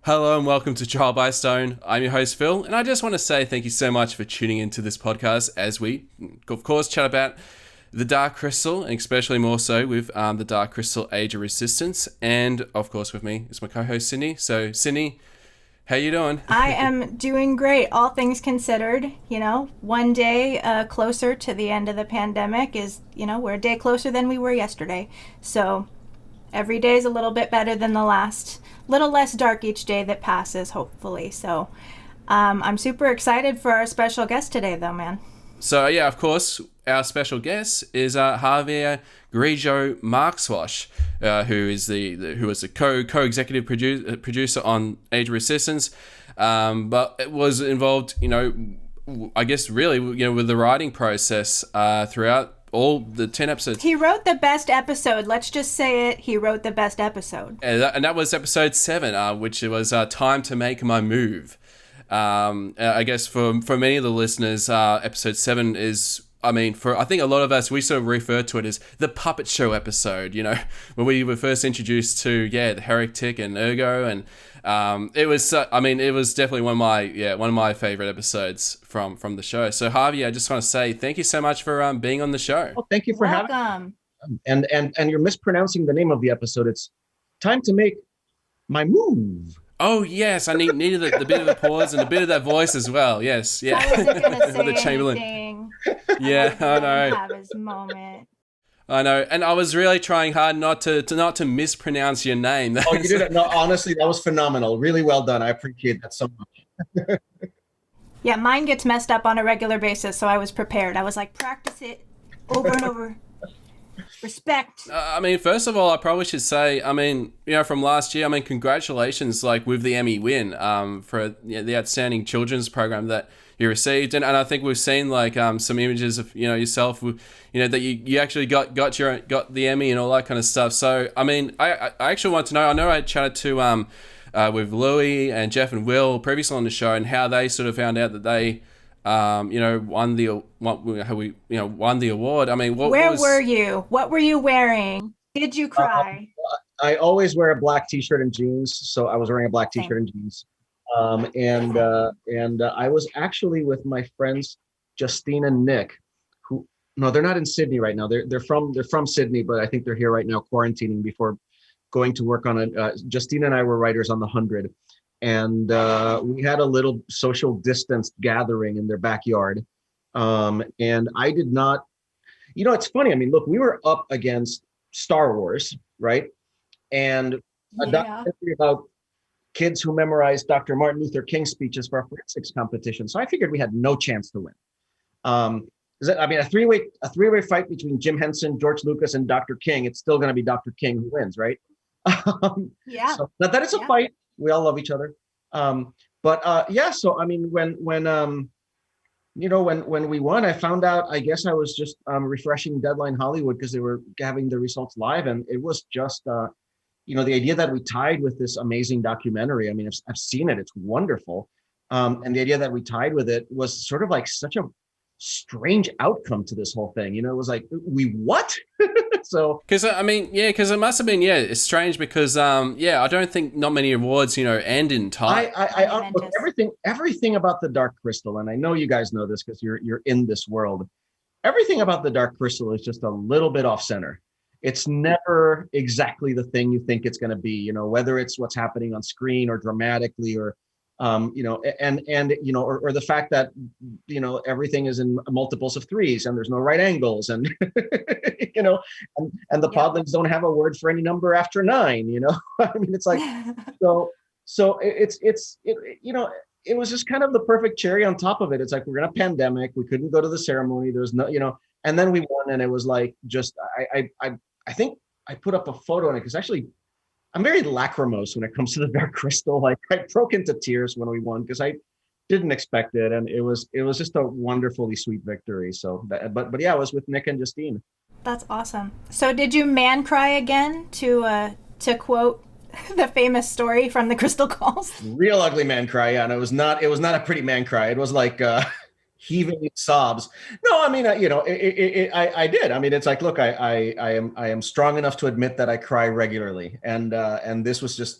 Hello and welcome to Trial by Stone. I'm your host Phil, and I just want to say thank you so much for tuning into this podcast as we, of course, chat about the Dark Crystal, and especially more so with the Dark Crystal Age of Resistance, and of course with me is my co-host Sydnni. So Sydnni, how you doing? I am doing great, all things considered. One day closer to the end of the pandemic is, we're a day closer than we were yesterday. So every day is a little bit better than the last. Little less dark each day that passes, hopefully. So I'm super excited for our special guest today, though, man. So yeah, of course, our special guest is Javier Grillo-Marxuach, who is the co-executive producer on Age of Resistance, but it was involved, I guess really, with the writing process throughout all the 10 episodes. He wrote the best episode. Let's just say it. He wrote the best episode. And that was episode 7, which was Time to Make My Move. I guess for many of the listeners, episode 7 is, I think a lot of us, we sort of refer to it as the puppet show episode, when we were first introduced to, the Heretic and Ergo. And it was definitely one of my favorite episodes from the show. So Harvey, I just want to say thank you so much for being on the show. Well, thank you for having me. And you're mispronouncing the name of the episode. It's Time to Make My Move. Oh yes, I needed the bit of the pause and a bit of that voice as well. Yes, yeah. I wasn't gonna say the Chamberlain. anything. Yeah, I know. Have his moment. I know, and I was really trying hard not to mispronounce your name. Oh, you did it. No, honestly, that was phenomenal. Really well done. I appreciate that so much. Yeah, mine gets messed up on a regular basis, so I was prepared. I was like, practice it over and over. Respect. First of all, I probably should say, from last year, congratulations, with the Emmy win, for the outstanding children's program that you received, and I think we've seen some images of yourself, that you actually got the Emmy and all that kind of stuff. So I actually want to know. I know I chatted to with Louis and Jeff and Will previously on the show, and how they sort of found out that they won the award. Where were you? What were you wearing? Did you cry? I always wear a black T-shirt and jeans, so I was wearing a black T-shirt and jeans. And I was actually with my friends Justine and Nick, who they're not in Sydney right now. They're from Sydney, but I think they're here right now quarantining before going to work on it. Justine and I were writers on the 100. And we had a little social distance gathering in their backyard. And I did not, it's funny. Look, we were up against Star Wars, right? And a documentary about kids who memorized Dr. Martin Luther King speeches for a forensics competition. So I figured we had no chance to win. A three-way fight between Jim Henson, George Lucas, and Dr. King. It's still going to be Dr. King who wins, right? So, not that it's a fight. We all love each other. So when we won, I found out, I guess I was just refreshing Deadline Hollywood because they were having the results live. And it was just, the idea that we tied with this amazing documentary. I've seen it. It's wonderful. And the idea that we tied with it was sort of like such a strange outcome to this whole thing. It was like, we what? So because it must have been it's strange because I don't think not many awards end in time. I look, everything about the Dark Crystal, and I know you guys know this because you're in this world. Everything about the Dark Crystal is just a little bit off center. It's never exactly the thing you think it's going to be. Whether it's what's happening on screen or dramatically or or the fact that everything is in multiples of threes and there's no right angles and and the podlings don't have a word for any number after 9. It's like so it was just kind of the perfect cherry on top of it. It's like, we're in a pandemic, we couldn't go to the ceremony, there's no and then we won, and it was like, just I think I put up a photo on it because actually I'm very lachrymose when it comes to the Dark Crystal. Like, I broke into tears when we won because I didn't expect it, and it was just a wonderfully sweet victory. So, but yeah, I was with Nick and Justine. That's awesome. So, did you man cry again? To quote the famous story from the Crystal Calls. Real ugly man cry, yeah. And it was not a pretty man cry. It was like heaving sobs. No, I did. It's like, look, I am strong enough to admit that I cry regularly, and this was just,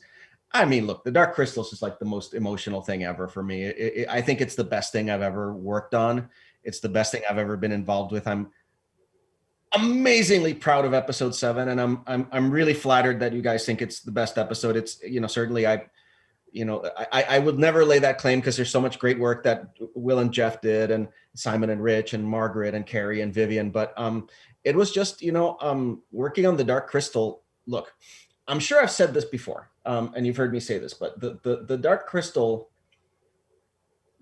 I mean, look, The Dark Crystals is like the most emotional thing ever for me. I think it's the best thing I've ever worked on. It's the best thing I've ever been involved with. I'm amazingly proud of episode 7, and I'm really flattered that you guys think it's the best episode. It's, certainly I would never lay that claim, because there's so much great work that Will and Jeff did, and Simon and Rich and Margaret and Carrie and Vivian. But it was just, working on The Dark Crystal. Look, I'm sure I've said this before, and you've heard me say this, but the Dark Crystal,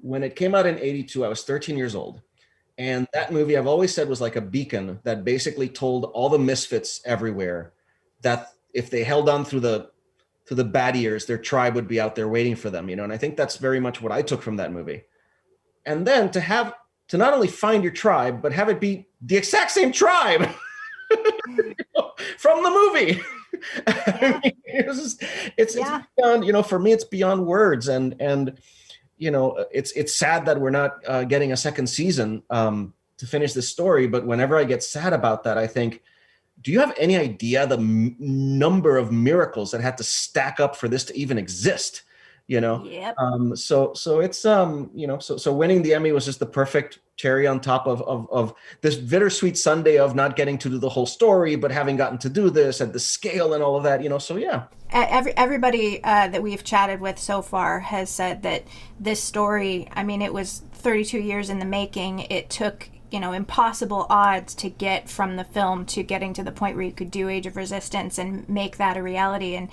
when it came out in '82, I was 13 years old. And that movie, I've always said, was like a beacon that basically told all the misfits everywhere that if they held on through the bad years, their tribe would be out there waiting for them, and I think that's very much what I took from that movie. And then to not only find your tribe, but have it be the exact same tribe from the movie. Yeah. I mean, it's beyond, for me, it's beyond words. And it's sad that we're not getting a second season to finish this story. But whenever I get sad about that, I think, do you have any idea the number of miracles that had to stack up for this to even exist? Yep. So it's so winning the Emmy was just the perfect cherry on top of this bittersweet Sunday of not getting to do the whole story, but having gotten to do this at the scale and all of that. So yeah. Everybody that we've chatted with so far has said that this story, I mean, it was 32 years in the making. It took impossible odds to get from the film to getting to the point where you could do Age of Resistance and make that a reality. And,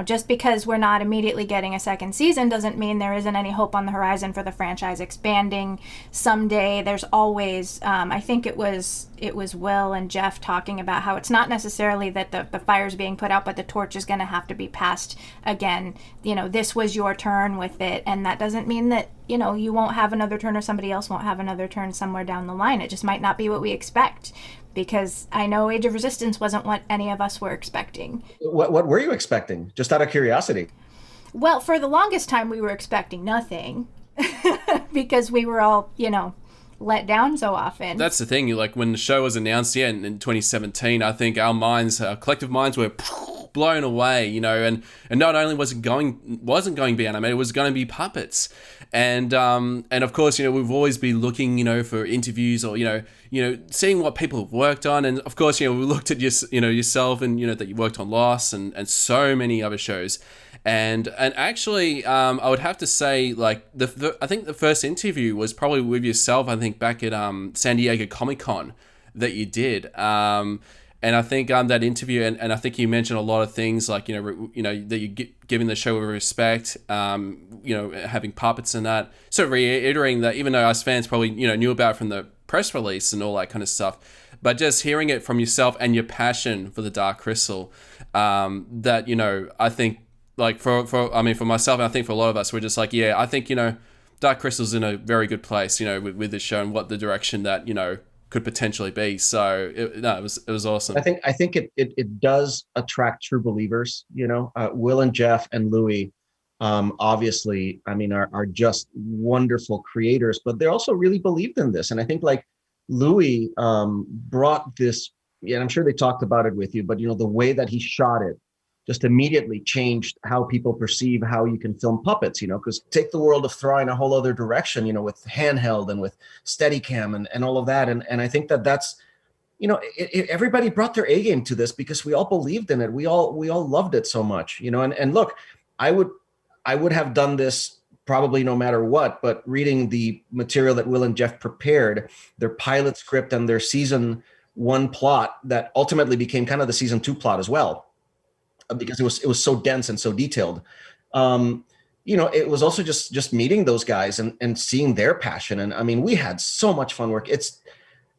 just because we're not immediately getting a second season doesn't mean there isn't any hope on the horizon for the franchise expanding someday. There's always, I think it was Will and Jeff talking about how it's not necessarily that the fire's being put out, but the torch is going to have to be passed again. This was your turn with it. And that doesn't mean that, you won't have another turn or somebody else won't have another turn somewhere down the line. It just might not be what we expect, because I know Age of Resistance wasn't what any of us were expecting. What were you expecting? Just out of curiosity. Well, for the longest time, we were expecting nothing because we were all, let down so often. That's the thing. Like when the show was announced, in 2017, I think our collective minds were blown away, and not only wasn't going to be animated, it was going to be puppets. And of course, we've always been looking, for interviews or, seeing what people have worked on. And of course, we looked at yourself and, that you worked on Lost and so many other shows. And actually, I would have to say, like, I think the first interview was probably with yourself, I think back at San Diego Comic-Con that you did. And I think that interview, and I think you mentioned a lot of things like, that you're giving the show with respect, having puppets and that, sort of reiterating that, even though us fans probably, knew about it from the press release and all that kind of stuff, but just hearing it from yourself and your passion for the Dark Crystal, that, I think, like for myself, and I think for a lot of us, we're just like, yeah, I think, Dark Crystal's in a very good place, with this show and what the direction that, could potentially be. So it was awesome. I think it does attract true believers. Will and Jeff and Louis, obviously, I mean, are just wonderful creators, but they also really believed in this. And I think like Louis brought this, and I'm sure they talked about it with you, but the way that he shot it just immediately changed how people perceive how you can film puppets, because take the world of Thraw in a whole other direction, with handheld and with Steadicam and all of that. And I think that's, everybody brought their A game to this because we all believed in it. We all loved it so much, and look, I would have done this probably no matter what, but reading the material that Will and Jeff prepared, their pilot script and their season 1 plot that ultimately became kind of the season 2 plot as well, because it was so dense and so detailed. It was also just meeting those guys and seeing their passion. And I mean, we had so much fun work. It's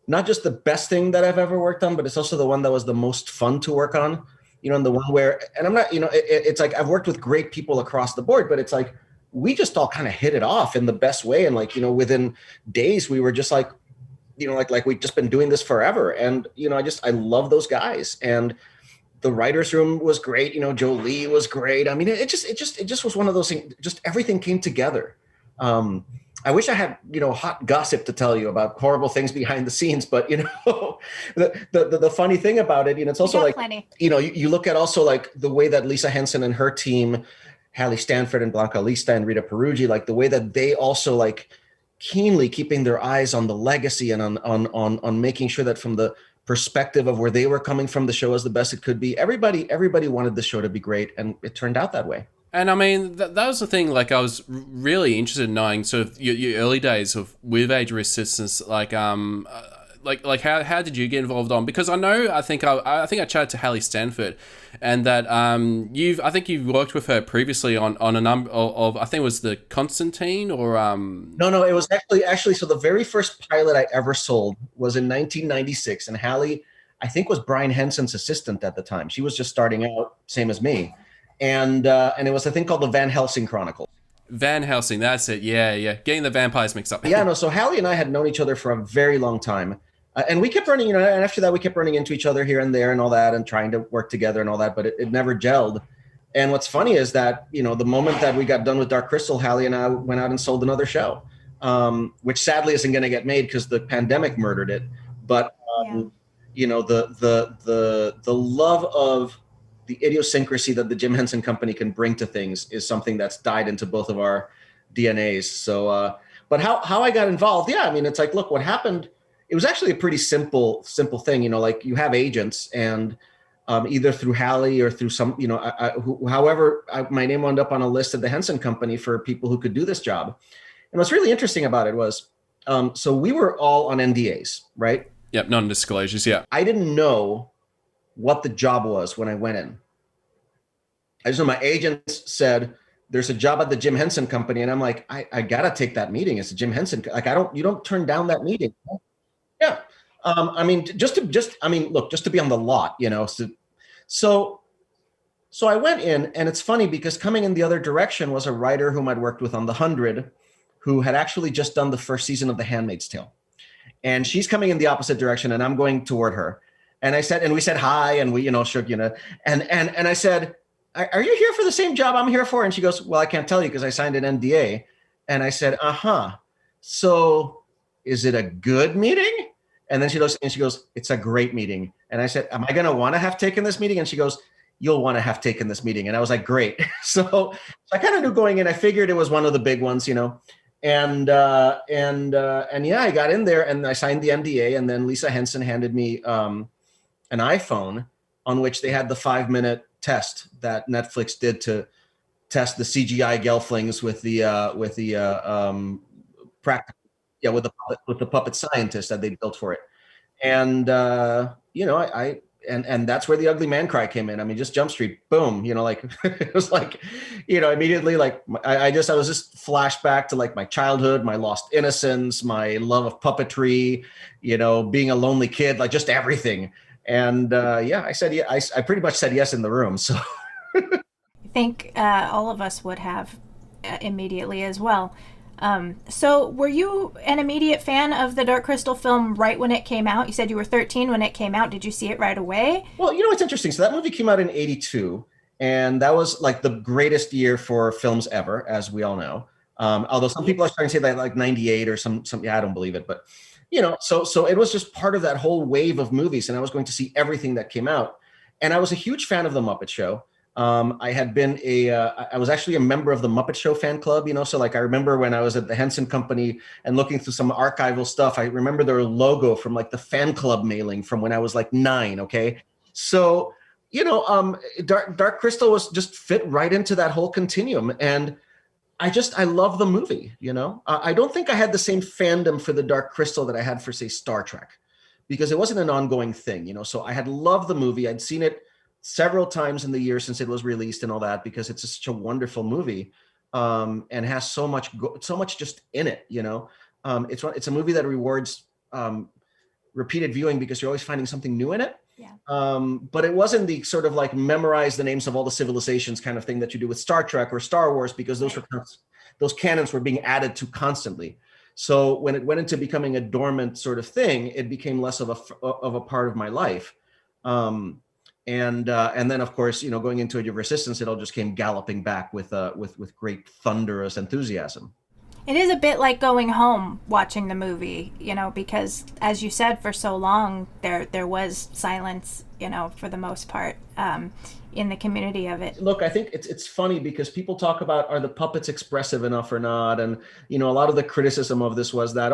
not just the best thing that I've ever worked on, but it's also the one that was the most fun to work on, and the one where, and I'm not, it's like, I've worked with great people across the board, but it's like, we just all kind of hit it off in the best way. And like, within days we were just like, like we've just been doing this forever. And, I love those guys. And the writer's room was great. Jolie was great. I mean, it just was one of those things. Just everything came together. I wish I had, hot gossip to tell you about horrible things behind the scenes, but the funny thing about it, it's also like, plenty. You look at also like the way that Lisa Henson and her team Hallie Stanford and Blanca Lista and Rita Peruggi, like the way that they also like keenly keeping their eyes on the legacy and on making sure that from the perspective of where they were coming from, the show was the best it could be. Everybody wanted the show to be great, and it turned out that way. And I mean, that was the thing, like, I was really interested in knowing sort of your early days of with Age of Resistance, like, like how did you get involved on? Because I think I chatted to Hallie Stanford, and that I think you've worked with her previously on a number of I think it was the Constantine or No, it was actually so the very first pilot I ever sold was in 1996, and Hallie, I think, was Brian Henson's assistant at the time. She was just starting out, same as me, and it was a thing called the Van Helsing Chronicles. Van Helsing, that's it. Yeah, getting the vampires mixed up. Yeah, no. So Hallie and I had known each other for a very long time. And we kept running, and after that, we kept running into each other here and there and all that and trying to work together and all that, but it never gelled. And what's funny is that, the moment that we got done with Dark Crystal, Hallie and I went out and sold another show, which sadly isn't going to get made because the pandemic murdered it. But, the love of the idiosyncrasy that the Jim Henson Company can bring to things is something that's died into both of our DNAs. So, but how I got involved, yeah, I mean, it's like, look, what happened. It was actually a pretty simple thing, like you have agents, and either through Hallie or through some, my name wound up on a list at the Henson Company for people who could do this job. And what's really interesting about it was, so we were all on NDAs, right? Yep, non-disclosures, yeah. I didn't know what the job was when I went in. I just know my agents said, there's a job at the Jim Henson Company. And I'm like, I gotta take that meeting. It's a Jim Henson. Like, you don't turn down that meeting. Yeah. I mean, just to be on the lot, So I went in, and it's funny because coming in the other direction was a writer whom I'd worked with on The 100, who had actually just done the first season of The Handmaid's Tale. And she's coming in the opposite direction, and I'm going toward her. And we said hi, and we, shook, and I said, are you here for the same job I'm here for? And she goes, well, I can't tell you because I signed an NDA. And I said, so is it a good meeting? And then she goes, it's a great meeting. And I said, am I going to want to have taken this meeting? And she goes, you'll want to have taken this meeting. And I was like, great. So I kind of knew going in, I figured it was one of the big ones, and yeah, I got in there and I signed the NDA. And then Lisa Henson handed me an iPhone on which they had the 5-minute test that Netflix did to test the CGI Gelflings with the practical. Yeah, with the puppet scientist that they built for it. And and that's where the ugly man cry came in. I mean, just Jump Street, boom, like it was like, immediately, like I was just flashback to like my childhood, my lost innocence, my love of puppetry, being a lonely kid, like just everything. And I said, yeah, I pretty much said yes in the room. So I think all of us would have immediately as well. So were you an immediate fan of the Dark Crystal film right when it came out? You said you were 13 when it came out. Did you see it right away? Well, it's interesting. So that movie came out in 82, and that was like the greatest year for films ever, as we all know. Although some people are starting to say that like 98 or some, I don't believe it, but so it was just part of that whole wave of movies, and I was going to see everything that came out. And I was a huge fan of The Muppet Show. I had been I was actually a member of the Muppet Show fan club, so like I remember when I was at the Henson Company and looking through some archival stuff, I remember their logo from like the fan club mailing from when I was like 9. Okay. So, Dark Crystal was just fit right into that whole continuum. And I love the movie, I don't think I had the same fandom for the Dark Crystal that I had for, say, Star Trek, because it wasn't an ongoing thing, so I had loved the movie. I'd seen it several times in the year since it was released and all that, because it's such a wonderful movie, and has so much just in it. It's a movie that rewards repeated viewing because you're always finding something new in it. Yeah. But it wasn't the sort of like memorize the names of all the civilizations kind of thing that you do with Star Trek or Star Wars, because those canons were being added to constantly. So when it went into becoming a dormant sort of thing, it became less of a part of my life. And then, of course, going into Age of Resistance, it all just came galloping back with great thunderous enthusiasm. It is a bit like going home watching the movie, because as you said, for so long there was silence, for the most part. in the community of it. Look, I think it's funny because people talk about, are the puppets expressive enough or not? And, a lot of the criticism of this was that,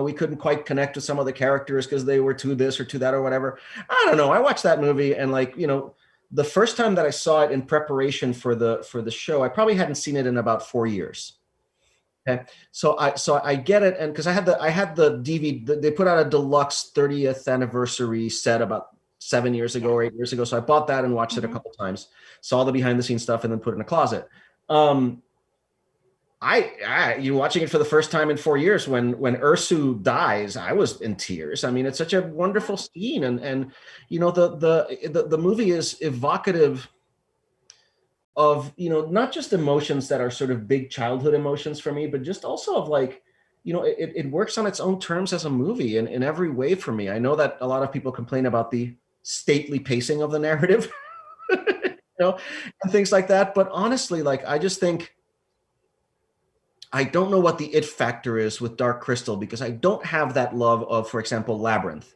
we couldn't quite connect with some of the characters because they were too this or too that or whatever. I don't know. I watched that movie and the first time that I saw it in preparation for the show, I probably hadn't seen it in about 4 years. Okay. So I get it. And cause I had the DVD, they put out a deluxe 30th anniversary set about 7 years ago or 8 years ago. So I bought that and watched it a couple times, saw the behind the scenes stuff, and then put it in a closet. You watching it for the first time in 4 years when Ursu dies, I was in tears. I mean, it's such a wonderful scene. And the movie is evocative of, not just emotions that are sort of big childhood emotions for me, but just also of it works on its own terms as a movie in every way for me. I know that a lot of people complain about the stately pacing of the narrative, and things like that. But honestly, I just think, I don't know what the it factor is with Dark Crystal, because I don't have that love of, for example, Labyrinth,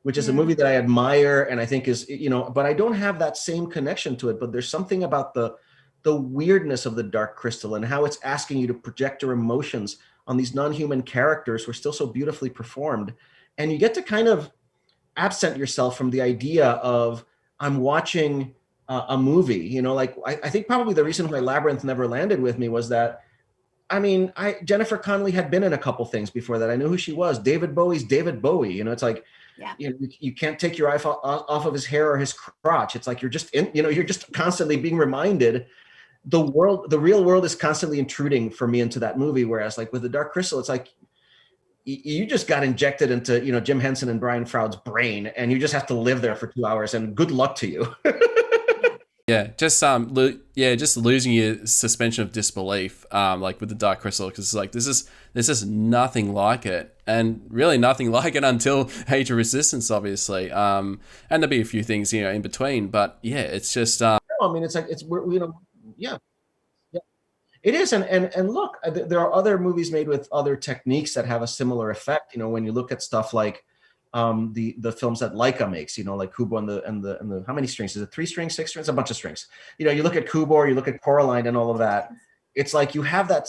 which is a movie that I admire and I think is, but I don't have that same connection to it. But there's something about the weirdness of the Dark Crystal and how it's asking you to project your emotions on these non-human characters who are still so beautifully performed. And you get to kind of absent yourself from the idea of, I'm watching a movie, I think probably the reason why Labyrinth never landed with me was that, Jennifer Connelly had been in a couple things before that. I knew who she was. David Bowie's David Bowie. It's like, you can't take your eye off of his hair or his crotch. It's like you're just you're just constantly being reminded the real world is constantly intruding for me into that movie. Whereas with the Dark Crystal, it's like you just got injected into Jim Henson and Brian Froud's brain, and you just have to live there for 2 hours. And good luck to you. Yeah, just just losing your suspension of disbelief, with the Dark Crystal, because this is nothing like it, and really nothing like it until Age of Resistance, obviously, and there'll be a few things in between, but yeah, it's just. Yeah, it is, and look, there are other movies made with other techniques that have a similar effect. When you look at stuff like. The films that Leica makes, like Kubo and the how many strings is it? 3 strings, 6 strings, a bunch of strings. You look at Kubo, or you look at Coraline and all of that. It's like you have that,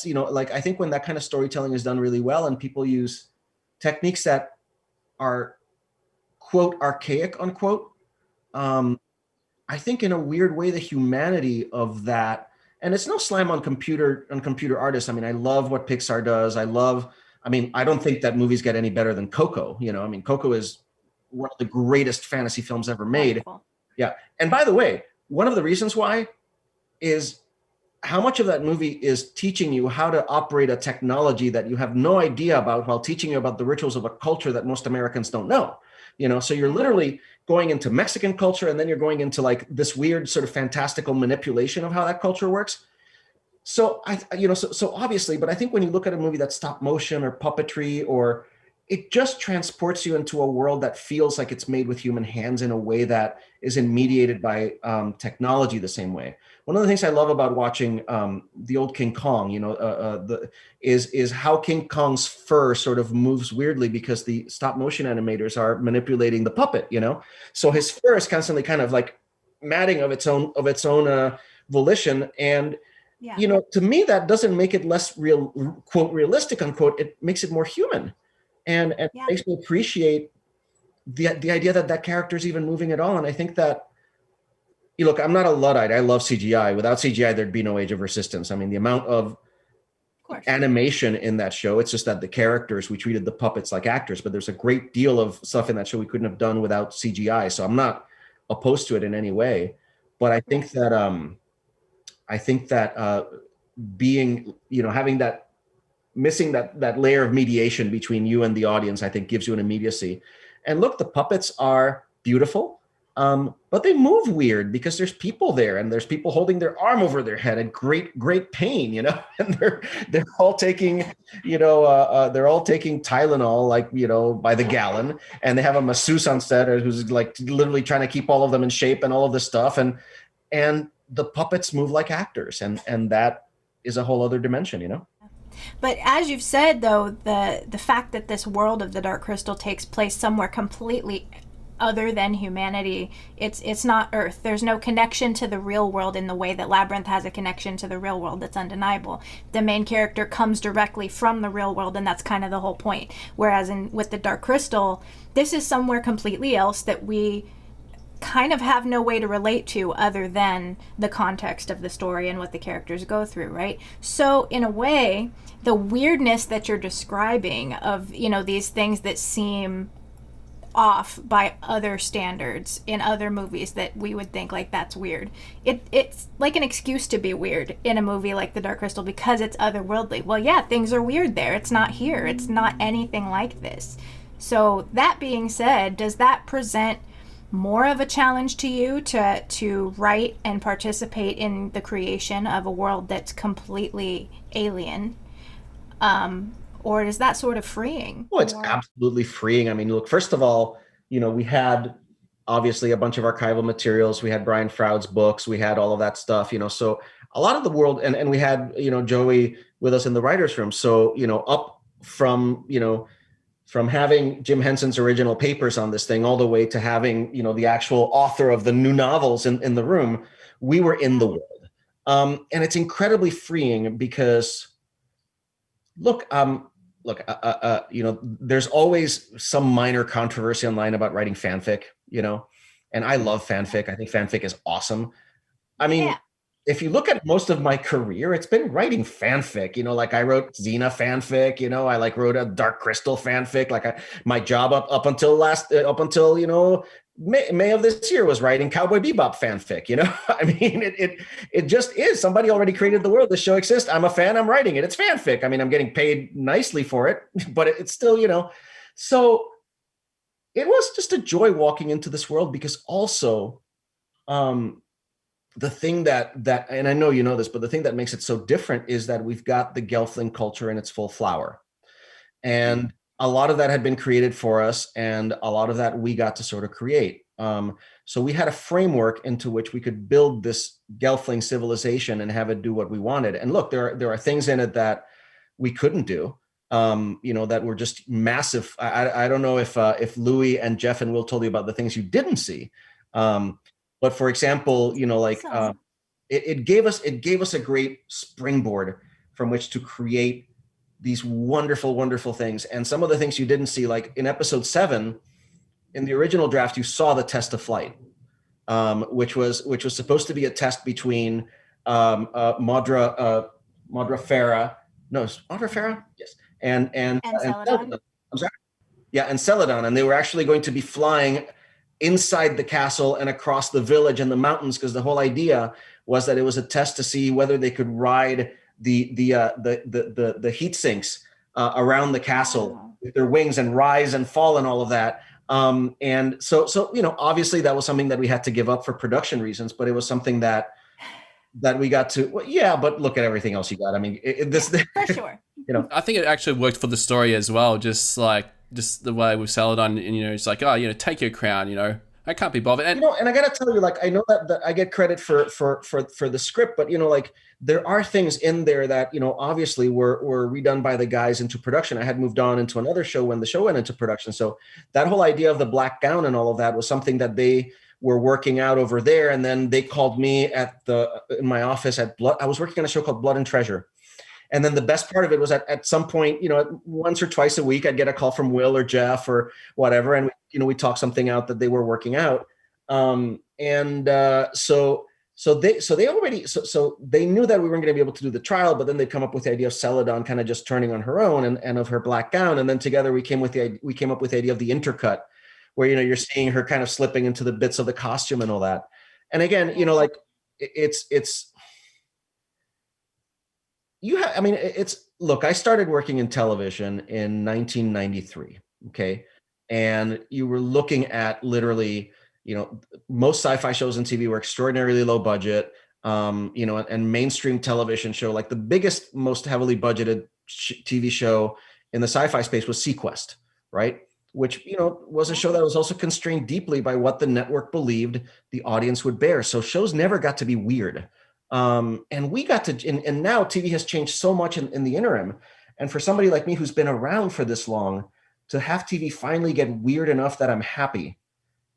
I think when that kind of storytelling is done really well and people use techniques that are quote archaic unquote, I think in a weird way the humanity of that, and it's no slam on computer artists. I love what Pixar does. I don't think that movies get any better than Coco. Coco is one of the greatest fantasy films ever made. Wonderful. Yeah. And by the way, one of the reasons why is how much of that movie is teaching you how to operate a technology that you have no idea about, while teaching you about the rituals of a culture that most Americans don't know. So you're literally going into Mexican culture, and then you're going into this weird sort of fantastical manipulation of how that culture works. So so obviously, but I think when you look at a movie that's stop motion or puppetry, or it just transports you into a world that feels like it's made with human hands in a way that isn't mediated by technology the same way. One of the things I love about watching the old King Kong, is how King Kong's fur sort of moves weirdly because the stop motion animators are manipulating the puppet. So his fur is constantly kind of matting of its own volition. And to me, that doesn't make it less real, quote, realistic, unquote. It makes it more human, and makes me appreciate the idea that character is even moving at all. And I think that, look, I'm not a Luddite. I love CGI. Without CGI, there'd be no Age of Resistance. The amount of animation in that show, it's just that the characters, we treated the puppets like actors, but there's a great deal of stuff in that show we couldn't have done without CGI. So I'm not opposed to it in any way, but I think that, being, having that, missing that layer of mediation between you and the audience, I think gives you an immediacy. And look, the puppets are beautiful, but they move weird because there's people there, and there's people holding their arm over their head at great pain, and they're all taking, Tylenol, by the gallon, and they have a masseuse on set who's literally trying to keep all of them in shape and all of this stuff. And the puppets move like actors, and that is a whole other dimension, But as you've said, though, the fact that this world of the Dark Crystal takes place somewhere completely other than humanity. It's not Earth. There's no connection to the real world in the way that Labyrinth has a connection to the real world that's undeniable. The main character comes directly from the real world, and that's kind of the whole point. Whereas with the Dark Crystal, this is somewhere completely else that we kind of have no way to relate to other than the context of the story and what the characters go through, right? So in a way, the weirdness that you're describing of, you know, these things that seem off by other standards in other movies that we would think like that's weird. It's like an excuse to be weird in a movie like The Dark Crystal because it's otherworldly. Well, yeah, things are weird there. It's not here. It's not anything like this. So that being said, does that present more of a challenge to you to write and participate in the creation of a world that's completely alien? Or is that sort of freeing? Oh, it's absolutely freeing. I mean, look, first of all, you know, we had obviously a bunch of archival materials. We had Brian Froud's books. We had all of that stuff, you know, so a lot of the world, and we had, you know, Joey with us in the writer's room. So, you know, up from, you know, from having Jim Henson's original papers on this thing all the way to having, you know, the actual author of the new novels in the room, we were in the world. And it's incredibly freeing because, look, you know, there's always some minor controversy online about writing fanfic, you know, and I love fanfic. I think fanfic is awesome. I mean, if you look at most of my career, it's been writing fanfic, you know, like I wrote Xena fanfic, you know, I like wrote a Dark Crystal fanfic, like my job up until, you know, May of this year was writing Cowboy Bebop fanfic, you know. I mean, it just is. Somebody already created the world. The show exists. I'm a fan. I'm writing it. It's fanfic. I mean, I'm getting paid nicely for it, but it's still, you know. So it was just a joy walking into this world because also, the thing that, and I know you know this, but the thing that makes it so different is that we've got the Gelfling culture in its full flower, and a lot of that had been created for us, and a lot of that we got to sort of create. So we had a framework into which we could build this Gelfling civilization and have it do what we wanted. And look, there are things in it that we couldn't do, you know, that were just massive. I don't know if Louis and Jeff and Will told you about the things you didn't see. But for example, you know, like it gave us a great springboard from which to create these wonderful, wonderful things. And some of the things you didn't see, like in episode 7, in the original draft, you saw the test of flight, which was supposed to be a test between Maudra Farah. No, it's Maudra Farah? Yes. And Celadon. I'm sorry. Yeah, and Celadon. And they were actually going to be flying inside the castle and across the village and the mountains, because the whole idea was that it was a test to see whether they could ride the heat sinks around the castle with their wings and rise and fall and all of that. And so you know, obviously that was something that we had to give up for production reasons, but it was something that we got to. Well, yeah, but look at everything else you got. I mean, for sure. You know, I think it actually worked for the story as well. Just the way with Celadon, and you know, it's like, oh, you know, take your crown, you know, I can't be bothered. And you know, and I gotta tell you, like, I know that I get credit for the script, but you know, like, there are things in there that, you know, obviously were redone by the guys into production. I had moved on into another show when the show went into production, so that whole idea of the black gown and all of that was something that they were working out over there. And then they called me in my office at Blood. I was working on a show called Blood and Treasure. And then the best part of it was at some point, you know, once or twice a week, I'd get a call from Will or Jeff or whatever. And, you know, we talked something out that they were working out. So they knew that we weren't going to be able to do the trial, but then they'd come up with the idea of Celadon kind of just turning on her own and of her black gown. And then together we came up with the idea of the intercut, where, you know, you're seeing her kind of slipping into the bits of the costume and all that. And again, you know, like look, I started working in television in 1993. Okay. And you were looking at literally, you know, most sci-fi shows on TV were extraordinarily low budget, you know, and mainstream television show, like the biggest, most heavily budgeted TV show in the sci-fi space was Sequest, right? Which, you know, was a show that was also constrained deeply by what the network believed the audience would bear. So shows never got to be weird. And we got to, and now TV has changed so much in the interim. And for somebody like me who's been around for this long, to have TV finally get weird enough that I'm happy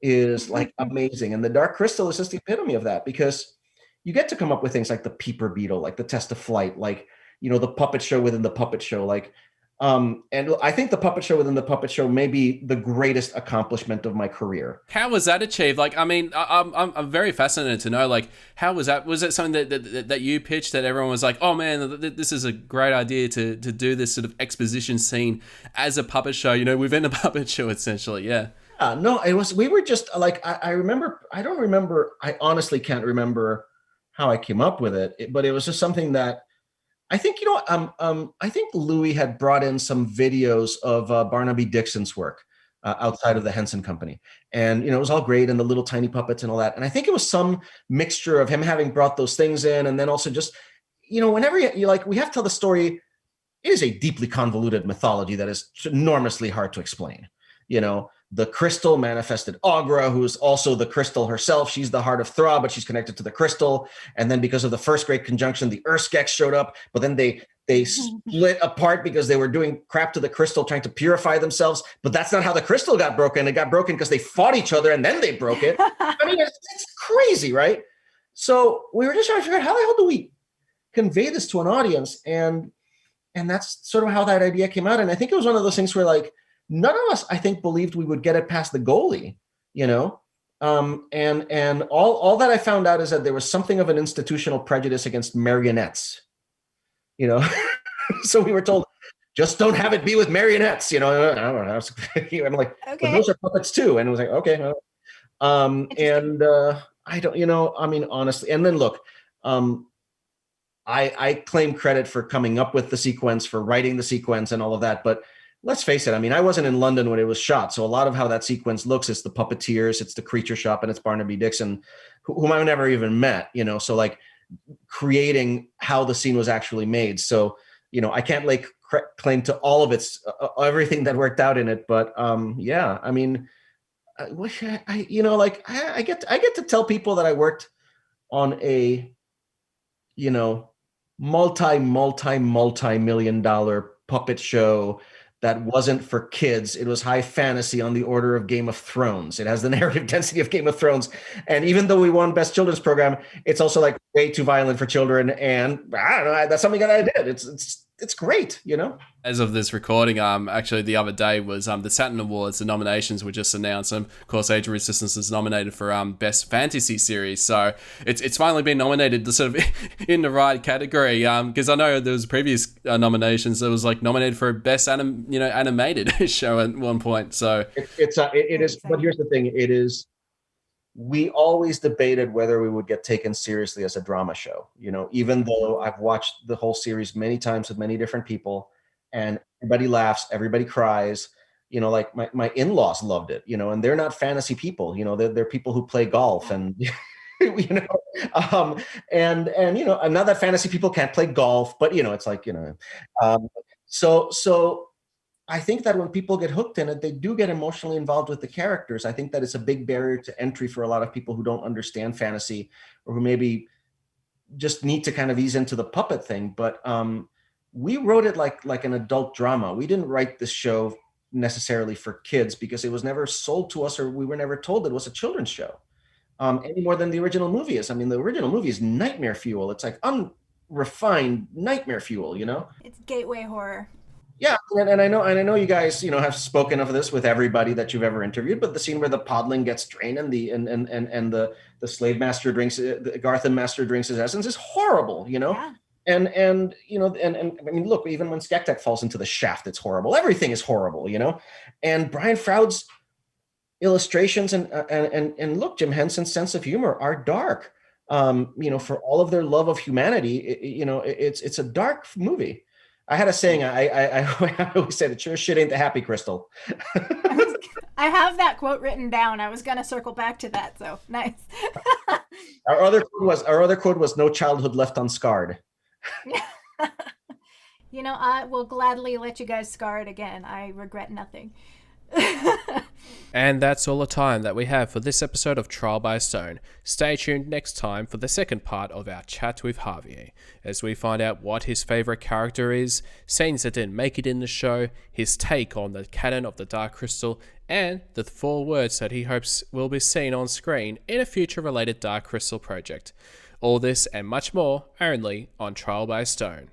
is like amazing. And the Dark Crystal is just the epitome of that, because you get to come up with things like the Peeper Beetle, like the Test of Flight, like, the puppet show within the puppet show. Like, and I think the puppet show within the puppet show may be the greatest accomplishment of my career. How was that achieved? Like, I mean, I'm very fascinated to know, like, how was that? Was it something that you pitched that everyone was like, oh man, this is a great idea to do this sort of exposition scene as a puppet show, within a puppet show, essentially? Yeah. No, we were just like, I remember, I honestly can't remember how I came up with it, but it was just something that I think, I think Louis had brought in some videos of Barnaby Dixon's work outside of the Henson Company. And, it was all great, and the little tiny puppets and all that. And I think it was some mixture of him having brought those things in, and then also just, whenever you like, we have to tell the story, it is a deeply convoluted mythology that is enormously hard to explain. The crystal manifested Agra, who is also the crystal herself. She's the heart of Thra, but she's connected to the crystal. And then because of the first great conjunction, the Urskeks showed up, but then they split apart because they were doing crap to the crystal, trying to purify themselves. But that's not how the crystal got broken. It got broken because they fought each other, and then they broke it. I mean, it's crazy, right? So we were just trying to figure out, how the hell do we convey this to an audience? And that's sort of how that idea came out. And I think it was one of those things where, like, none of us, I think, believed we would get it past the goalie, and all that I found out is that there was something of an institutional prejudice against marionettes, So we were told, just don't have it be with marionettes, I don't know. I'm like, okay. But those are puppets too. And it was like, okay. I don't, I mean, honestly, and then look, I claim credit for coming up with the sequence, for writing the sequence and all of that, but let's face it. I mean, I wasn't in London when it was shot. So a lot of how that sequence looks, it's the puppeteers, it's the creature shop, and it's Barnaby Dixon, whom I've never even met, so like creating how the scene was actually made. So, I can't lay claim to all of its, everything that worked out in it. But yeah, I mean, I wish I get to tell people that I worked on a, multi-million-dollar puppet show that wasn't for kids. It was high fantasy on the order of Game of Thrones. It has the narrative density of Game of Thrones. And even though we won Best Children's Program, it's also like way too violent for children. And I don't know, that's something that I did. It's great, As of this recording, actually the other day was the Saturn Awards. The nominations were just announced. And of course, Age of Resistance is nominated for Best Fantasy Series. So it's finally been nominated to sort of in the right category. Because I know there was previous nominations that was like nominated for Best animated show at one point. So it is. But here's the thing: it is. We always debated whether we would get taken seriously as a drama show, even though I've watched the whole series many times with many different people, and everybody laughs, everybody cries, like my in-laws loved it, and they're not fantasy people, they're people who play golf and, and not that fantasy people can't play golf, but, it's like, so I think that when people get hooked in it, they do get emotionally involved with the characters. I think that it's a big barrier to entry for a lot of people who don't understand fantasy, or who maybe just need to kind of ease into the puppet thing. But we wrote it like an adult drama. We didn't write this show necessarily for kids, because it was never sold to us, or we were never told it was a children's show, any more than the original movie is. I mean, the original movie is nightmare fuel. It's like unrefined nightmare fuel, It's gateway horror. Yeah, and I know you guys, have spoken of this with everybody that you've ever interviewed, but the scene where the podling gets drained and the slave master drinks, the Garthan master drinks his essence is horrible, Yeah. And I mean, look, even when Skektek falls into the shaft, it's horrible. Everything is horrible, And Brian Froud's illustrations and look, Jim Henson's sense of humor are dark. For all of their love of humanity, it's a dark movie. I had a saying. I always say, "The sure shit ain't the happy crystal." I have that quote written down. I was gonna circle back to that. So nice. Our other quote was "No childhood left unscarred." I will gladly let you guys scar it again. I regret nothing. And that's all the time that we have for this episode of Trial by Stone. Stay tuned next time for the second part of our chat with Javier, as we find out what his favourite character is, scenes that didn't make it in the show, his take on the canon of the Dark Crystal, and the 4 words that he hopes will be seen on screen in a future related Dark Crystal project. All this and much more only on Trial by Stone.